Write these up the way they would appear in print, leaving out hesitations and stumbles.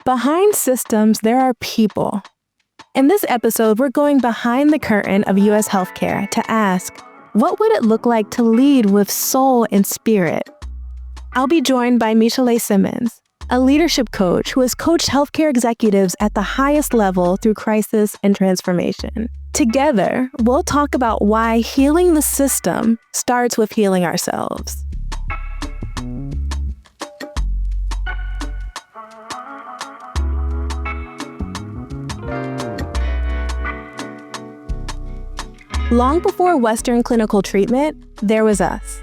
Behind systems, there are people. In this episode, we're going behind the curtain of U.S. healthcare to ask, what would it look like to lead with soul and spirit? I'll be joined by Micha'le Simmons, a leadership coach who has coached healthcare executives at the highest level through crisis and transformation. Together, we'll talk about why healing the system starts with healing ourselves. Long before Western clinical treatment, there was us.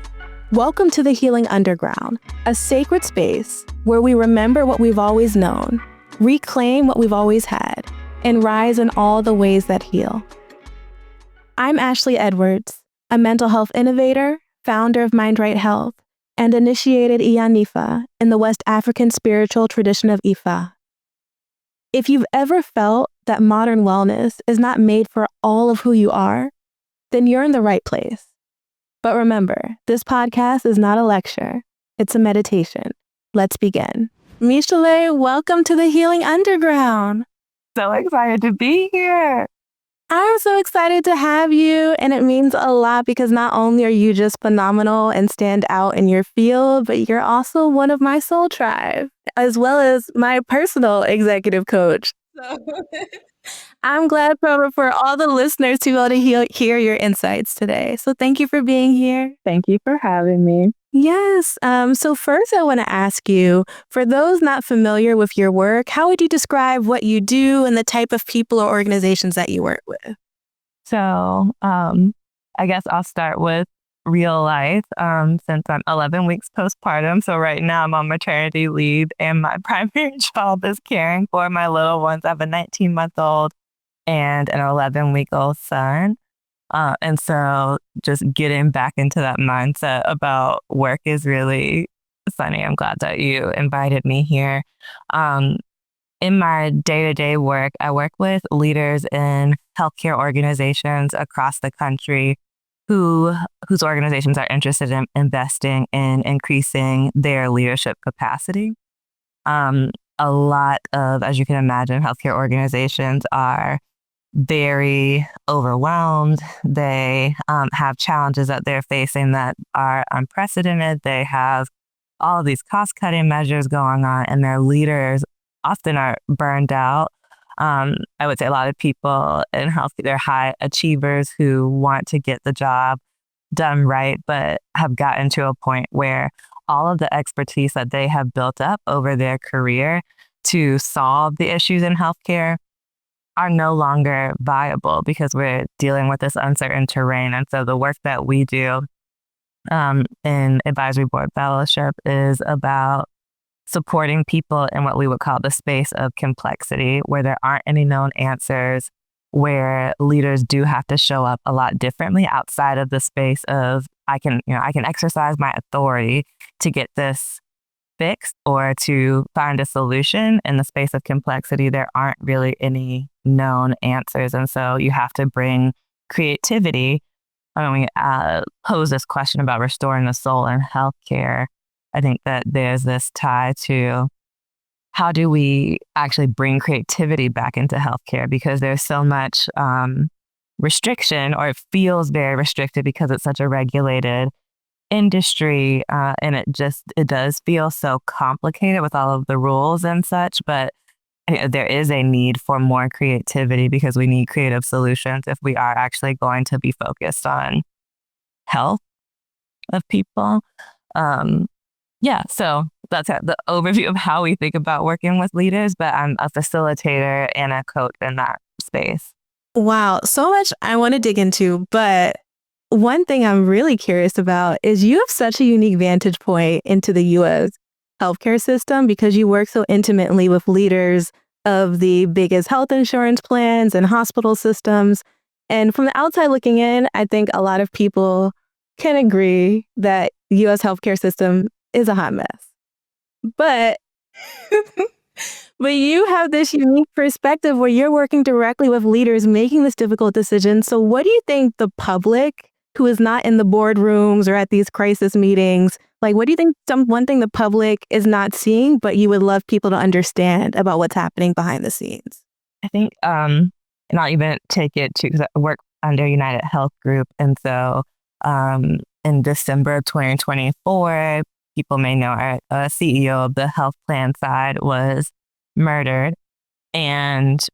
Welcome to the Healing Underground, a sacred space where we remember what we've always known, reclaim what we've always had, and rise in all the ways that heal. I'm Ashley Edwards, a mental health innovator, founder of MindRight Health, and initiated Iyanifa in the West African spiritual tradition of Ifa. If you've ever felt that modern wellness is not made for all of who you are, then you're in the right place. But remember, this podcast is not a lecture. It's a meditation. Let's begin. Micha'le, welcome to the Healing Underground. So excited to be here. I'm so excited to have you, and it means a lot because not only are you just phenomenal and stand out in your field, but you're also one of my soul tribe, as well as my personal executive coach. So I'm glad for all the listeners to be able to hear your insights today. So thank you for being here. Thank you for having me. Yes. So first I want to ask you, for those not familiar with your work, how would you describe what you do and the type of people or organizations that you work with? So I guess I'll start with real life since I'm 11 weeks postpartum. So right now I'm on maternity leave and my primary job is caring for my little ones. I have a 19-month-old and an 11-week-old son. And so just getting back into that mindset about work is really funny. I'm glad that you invited me here. In my day-to-day work, I work with leaders in healthcare organizations across the country whose organizations are interested in investing in increasing their leadership capacity. A lot of, as you can imagine, healthcare organizations are very overwhelmed. They have challenges that they're facing that are unprecedented. They have all of these cost-cutting measures going on, and their leaders often are burned out. I would say a lot of people in health, they're high achievers who want to get the job done right, but have gotten to a point where all of the expertise that they have built up over their career to solve the issues in healthcare are no longer viable because we're dealing with this uncertain terrain. And so the work that we do in Advisory Board Fellowship is about supporting people in what we would call the space of complexity, where there aren't any known answers, where leaders do have to show up a lot differently outside of the space of I can exercise my authority to get this fixed or to find a solution. In the space of complexity, there aren't really any known answers. And so you have to bring creativity. When we pose this question about restoring the soul in healthcare, I think that there's this tie to how do we actually bring creativity back into healthcare, because there's so much restriction, or it feels very restricted because it's such a regulated industry, and it does feel so complicated with all of the rules and such. But there is a need for more creativity because we need creative solutions if we are actually going to be focused on health of people. So that's the overview of how we think about working with leaders, but I'm a facilitator and a coach in that space. Wow, so much I want to dig into, but one thing I'm really curious about is you have such a unique vantage point into the U.S. healthcare system because you work so intimately with leaders of the biggest health insurance plans and hospital systems. And from the outside looking in, I think a lot of people can agree that the U.S. healthcare system is a hot mess. But you have this unique perspective where you're working directly with leaders making this difficult decision. So what do you think the public who is not in the boardrooms or at these crisis meetings? Like, what do you think one thing the public is not seeing, but you would love people to understand about what's happening behind the scenes? I think, and I'll even take it to, because I work under United Health Group. And so in December of 2024, people may know our CEO of the health plan side was murdered. And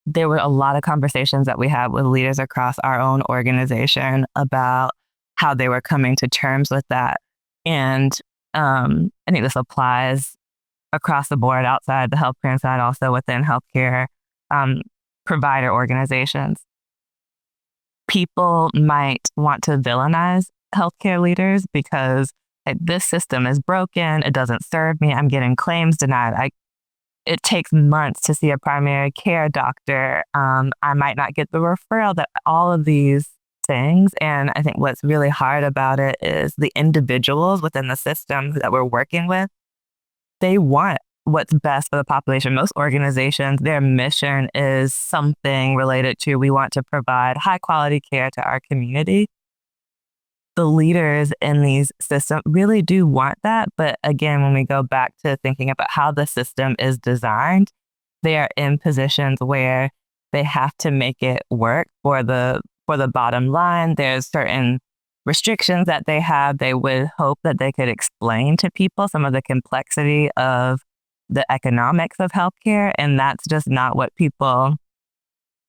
there were a lot of conversations that we had with leaders across our own organization about how they were coming to terms with that. And I think this applies across the board, outside the health plan side, also within healthcare provider organizations. People might want to villainize healthcare leaders because this system is broken, it doesn't serve me, I'm getting claims denied. It takes months to see a primary care doctor. I might not get the referral, that all of these things. And I think what's really hard about it is the individuals within the system that we're working with, they want what's best for the population. Most organizations, their mission is something related to, we want to provide high quality care to our community. The leaders in these systems really do want that. But again, when we go back to thinking about how the system is designed, they are in positions where they have to make it work for the bottom line. There's certain restrictions that they have. They would hope that they could explain to people some of the complexity of the economics of healthcare. And that's just not what people,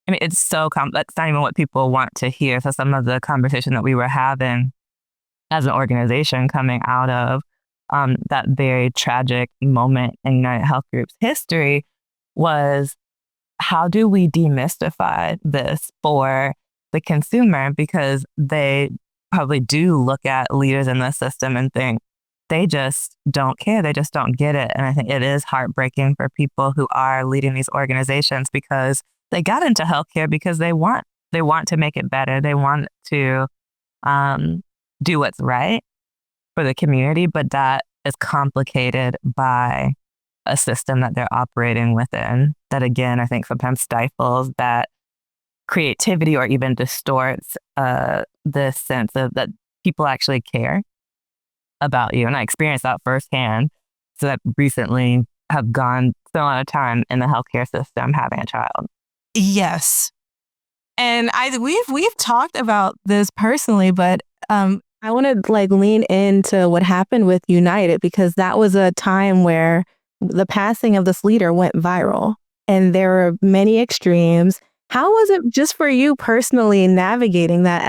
it's so complex. It's not even what people want to hear. So some of the conversation that we were having as an organization coming out of that very tragic moment in United Health Group's history was, how do we demystify this for the consumer? Because they probably do look at leaders in the system and think they just don't care. They just don't get it. And I think it is heartbreaking for people who are leading these organizations, because they got into healthcare because they want to make it better. They want to do what's right for the community, but that is complicated by a system that they're operating within that, again, I think sometimes stifles that creativity or even distorts the sense of that people actually care about you. And I experienced that firsthand. So I recently have gone so a lot of time in the healthcare system having a child. Yes. And we've talked about this personally, but I want to lean into what happened with United, because that was a time where the passing of this leader went viral and there were many extremes. How was it just for you personally navigating that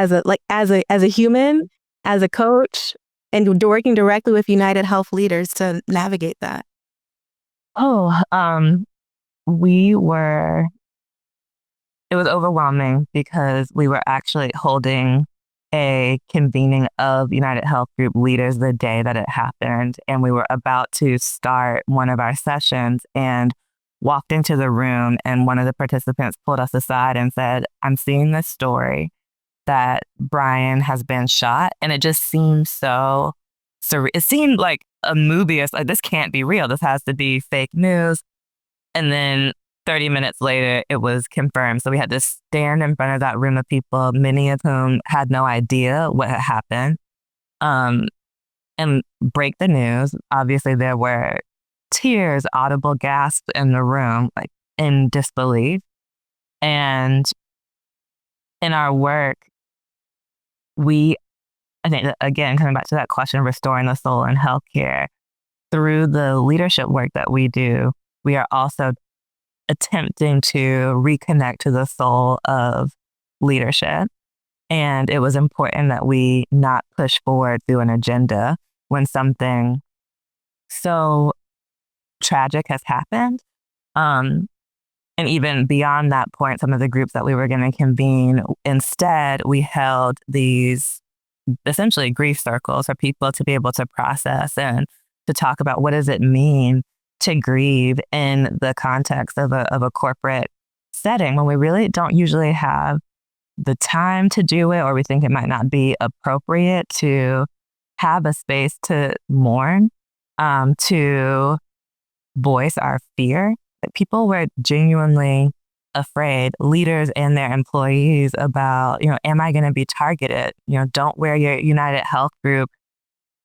as a human, as a coach, and working directly with United Health leaders to navigate that? It was overwhelming because we were actually holding a convening of United Health Group leaders the day that it happened. And we were about to start one of our sessions and walked into the room, and one of the participants pulled us aside and said, "I'm seeing this story that Brian has been shot." And it just seemed so surreal. It seemed like a movie. It's like, this can't be real. This has to be fake news. And then 30 minutes later, it was confirmed. So we had to stand in front of that room of people, many of whom had no idea what had happened, and break the news. Obviously, there were tears, audible gasps in the room, like in disbelief. And in our work, I think that, again, coming back to that question, restoring the soul in healthcare, through the leadership work that we do, we are also attempting to reconnect to the soul of leadership. And it was important that we not push forward through an agenda when something so tragic has happened. And even beyond that point, some of the groups that we were going to convene, instead, we held these essentially grief circles for people to be able to process and to talk about, what does it mean to grieve in the context of a corporate setting, when we really don't usually have the time to do it, or we think it might not be appropriate to have a space to mourn, to voice our fear. That people were genuinely afraid, leaders and their employees, about, am I going to be targeted? Don't wear your United Health Group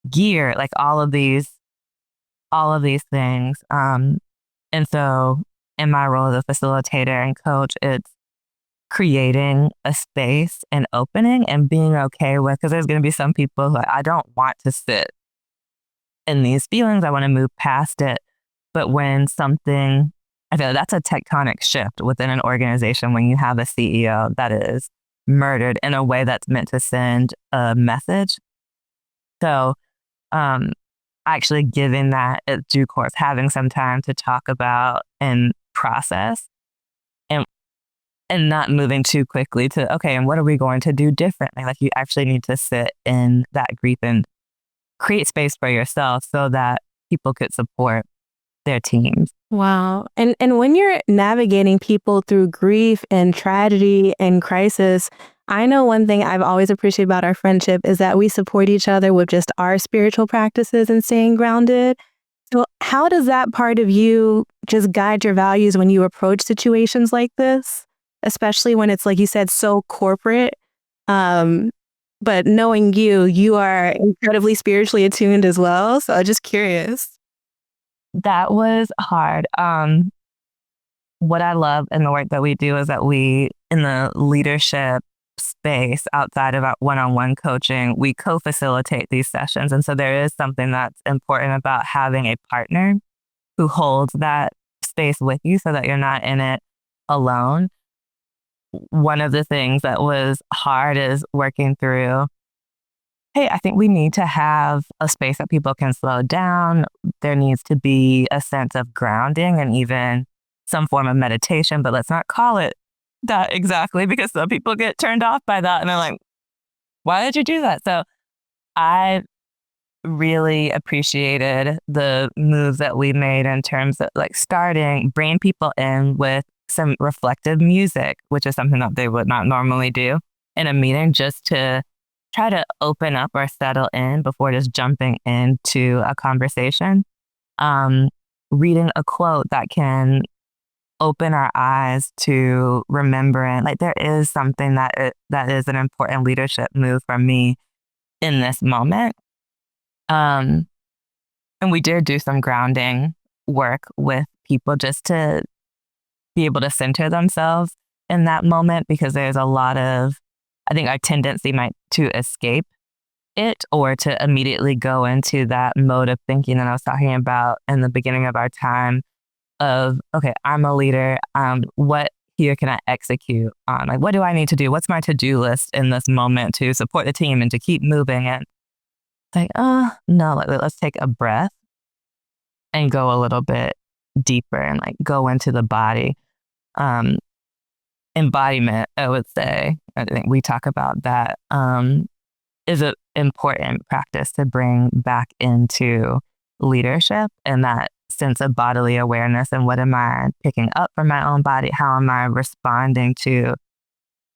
gear, like all of these things. And so in my role as a facilitator and coach, it's creating a space and opening and being okay with, because there's going to be some people who I don't want to sit in these feelings. I want to move past it. But when something, I feel like that's a tectonic shift within an organization when you have a CEO that is murdered in a way that's meant to send a message. So actually giving that due course, having some time to talk about and process, and not moving too quickly to, okay, and what are we going to do differently? Like, you actually need to sit in that grief and create space for yourself so that people could support their teams. Wow. And when you're navigating people through grief and tragedy and crisis, I know one thing I've always appreciated about our friendship is that we support each other with just our spiritual practices and staying grounded. So how does that part of you just guide your values when you approach situations like this, especially when it's, like you said, so corporate? But knowing you are incredibly spiritually attuned as well. So I'm just curious. That was hard. What I love in the work that we do is that we, in the leadership space outside of our one-on-one coaching, we co-facilitate these sessions. And so there is something that's important about having a partner who holds that space with you so that you're not in it alone. One of the things that was hard is working through, hey, I think we need to have a space that people can slow down. There needs to be a sense of grounding and even some form of meditation, but let's not call it that exactly, because some people get turned off by that and they're like, why did you do that? So I really appreciated the moves that we made in terms of like bringing people in with some reflective music, which is something that they would not normally do in a meeting, just to try to open up or settle in before just jumping into a conversation. Reading a quote that can open our eyes to remembering, like, there is something that is an important leadership move for me in this moment. And we did do some grounding work with people just to be able to center themselves in that moment, because there's a lot of, I think our tendency might to escape it or to immediately go into that mode of thinking that I was talking about in the beginning of our time of, okay, I'm a leader. What here can I execute on? Like, what do I need to do? What's my to-do list in this moment to support the team and to keep moving? And like, no, let's take a breath and go a little bit deeper and like go into the body. Embodiment, I would say, I think we talk about that, is an important practice to bring back into leadership, and that sense of bodily awareness and what am I picking up from my own body? How am I responding to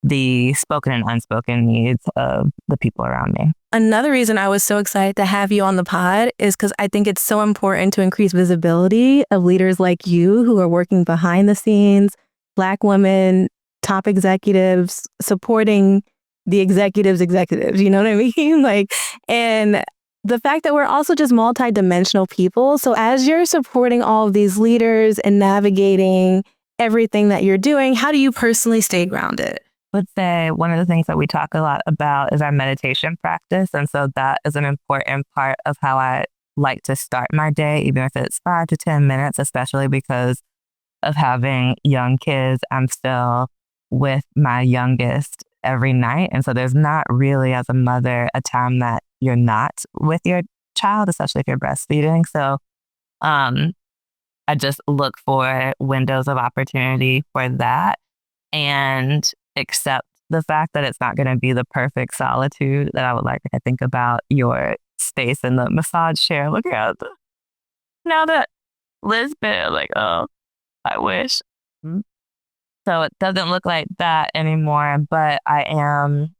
the spoken and unspoken needs of the people around me? Another reason I was so excited to have you on the pod is because I think it's so important to increase visibility of leaders like you who are working behind the scenes, Black women, top executives, supporting the executives, you know what I mean? Like, and the fact that we're also just multidimensional people. So as you're supporting all of these leaders and navigating everything that you're doing, how do you personally stay grounded? I would say one of the things that we talk a lot about is our meditation practice. And so that is an important part of how I like to start my day, even if it's 5 to 10 minutes, especially because of having young kids. I'm still with my youngest every night. And so there's not really, as a mother, a time that you're not with your child, especially if you're breastfeeding. So I just look for windows of opportunity for that and accept the fact that it's not going to be the perfect solitude that I would like. I think about your space in the massage chair. Look at now that Liz been like, oh, I wish. So it doesn't look like that anymore, but I am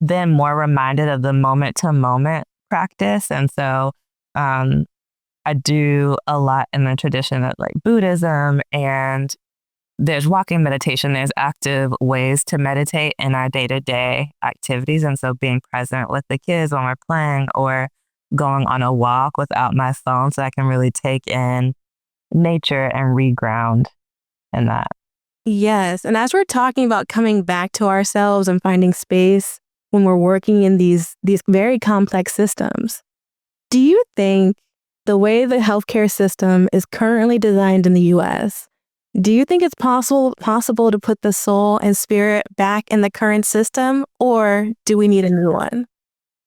then more reminded of the moment to moment practice. And so I do a lot in the tradition of like Buddhism and there's walking meditation, there's active ways to meditate in our day-to-day activities. And so being present with the kids when we're playing or going on a walk without my phone so I can really take in nature and reground in that. Yes. And as we're talking about coming back to ourselves and finding space when we're working in these very complex systems, do you think the way the healthcare system is currently designed in the US, do you think it's possible to put the soul and spirit back in the current system, or do we need a new one?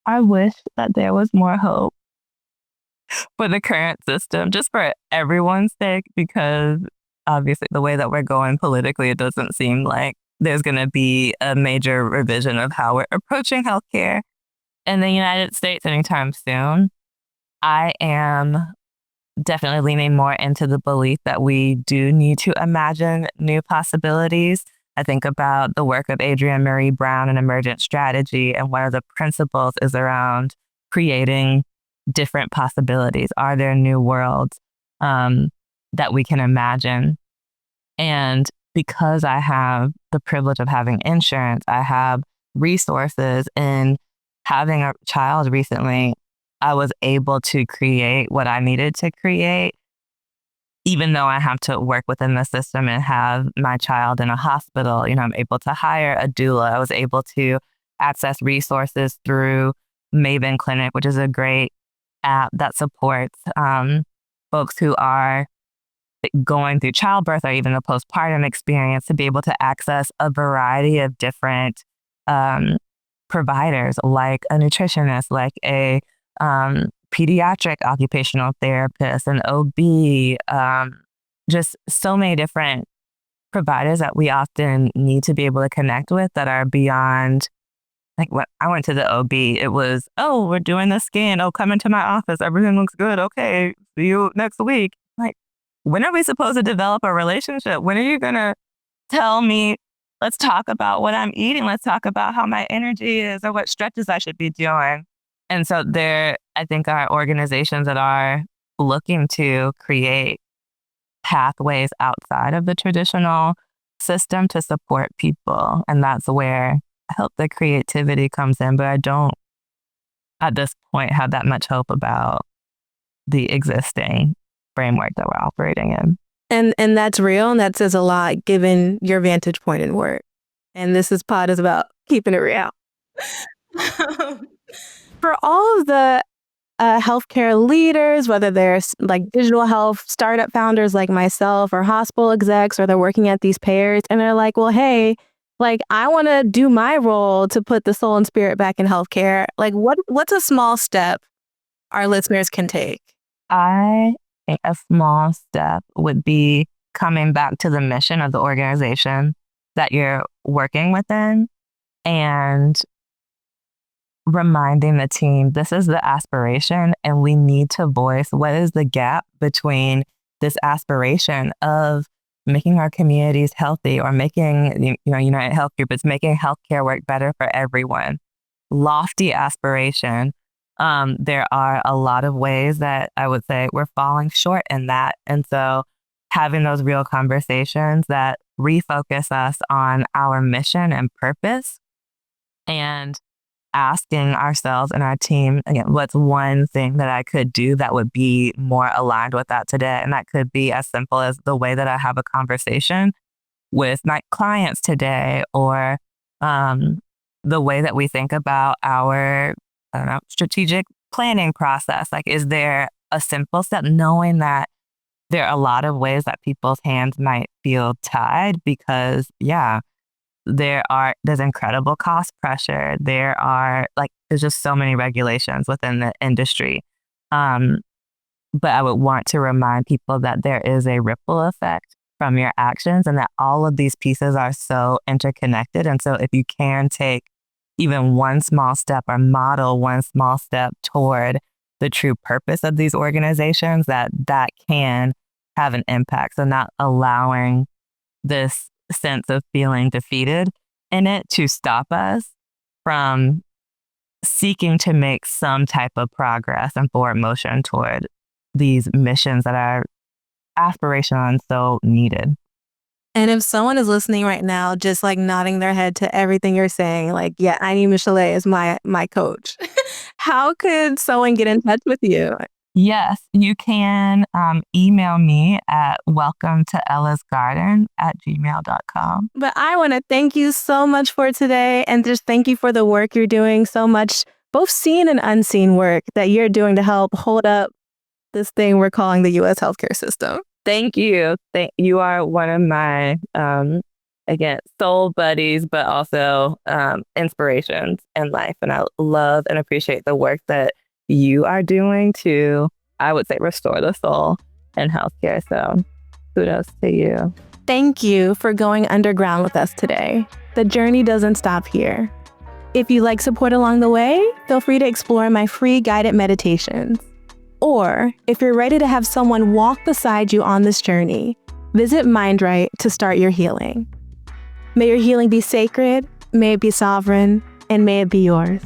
I wish that there was more hope for the current system, just for everyone's sake, because obviously the way that we're going politically, it doesn't seem like there's going to be a major revision of how we're approaching healthcare in the United States anytime soon. I am definitely leaning more into the belief that we do need to imagine new possibilities. I think about the work of Adrienne Marie Brown in Emergent Strategy, and one of the principles is around creating different possibilities. Are there new worlds that we can imagine? And because I have the privilege of having insurance, I have resources, and having a child recently, I was able to create what I needed to create, even though I have to work within the system and have my child in a hospital. I'm able to hire a doula. I was able to access resources through Maven Clinic, which is a great app that supports folks who are going through childbirth or even the postpartum experience, to be able to access a variety of different providers, like a nutritionist, like a pediatric occupational therapist, an OB, just so many different providers that we often need to be able to connect with that are beyond, like when I went to the OB, it was, oh, we're doing the scan. Oh, come into my office. Everything looks good. Okay, see you next week. Like, when are we supposed to develop a relationship? When are you going to tell me, let's talk about what I'm eating. Let's talk about how my energy is or what stretches I should be doing. And so there, I think, are organizations that are looking to create pathways outside of the traditional system to support people. And that's where I hope the creativity comes in. But I don't, at this point, have that much hope about the existing framework that we're operating in. And that's real, and that says a lot given your vantage point in work. And this pod is about keeping it real. For all of the healthcare leaders, whether they're like digital health startup founders like myself, or hospital execs, or they're working at these payers, and they're like, well, hey, like, I want to do my role to put the soul and spirit back in healthcare. Like, what's a small step our listeners can take? I think a small step would be coming back to the mission of the organization that you're working within, and reminding the team, this is the aspiration, and we need to voice what is the gap between this aspiration of making our communities healthy, or making, United Health Group is making healthcare work better for everyone. Lofty aspiration. There are a lot of ways that I would say we're falling short in that. And so having those real conversations that refocus us on our mission and purpose, and asking ourselves and our team, again, what's one thing that I could do that would be more aligned with that today? And that could be as simple as the way that I have a conversation with my clients today, or the way that we think about our strategic planning process. Like, is there a simple step, knowing that there are a lot of ways that people's hands might feel tied because, there's incredible cost pressure. There's just so many regulations within the industry. But I would want to remind people that there is a ripple effect from your actions, and that all of these pieces are so interconnected. And so if you can take even one small step, or model one small step toward the true purpose of these organizations, that can have an impact. So not allowing this sense of feeling defeated in it to stop us from seeking to make some type of progress and forward motion toward these missions that are aspirational and so needed. And if someone is listening right now, just like nodding their head to everything you're saying, like, yeah, I need Micha'le as my coach. How could someone get in touch with you? Yes, you can email me at welcometoellasgarden@gmail.com. But I want to thank you so much for today, and just thank you for the work you're doing so much, both seen and unseen work that you're doing to help hold up this thing we're calling the U.S. healthcare system. Thank you. You are one of my, again, soul buddies, but also inspirations in life. And I love and appreciate the work that you are doing to, I would say, restore the soul in healthcare. So kudos to you. Thank you for going underground with us today. The journey doesn't stop here. If you like support along the way, feel free to explore my free guided meditations. Or if you're ready to have someone walk beside you on this journey, visit MindRight to start your healing. May your healing be sacred, may it be sovereign, and may it be yours.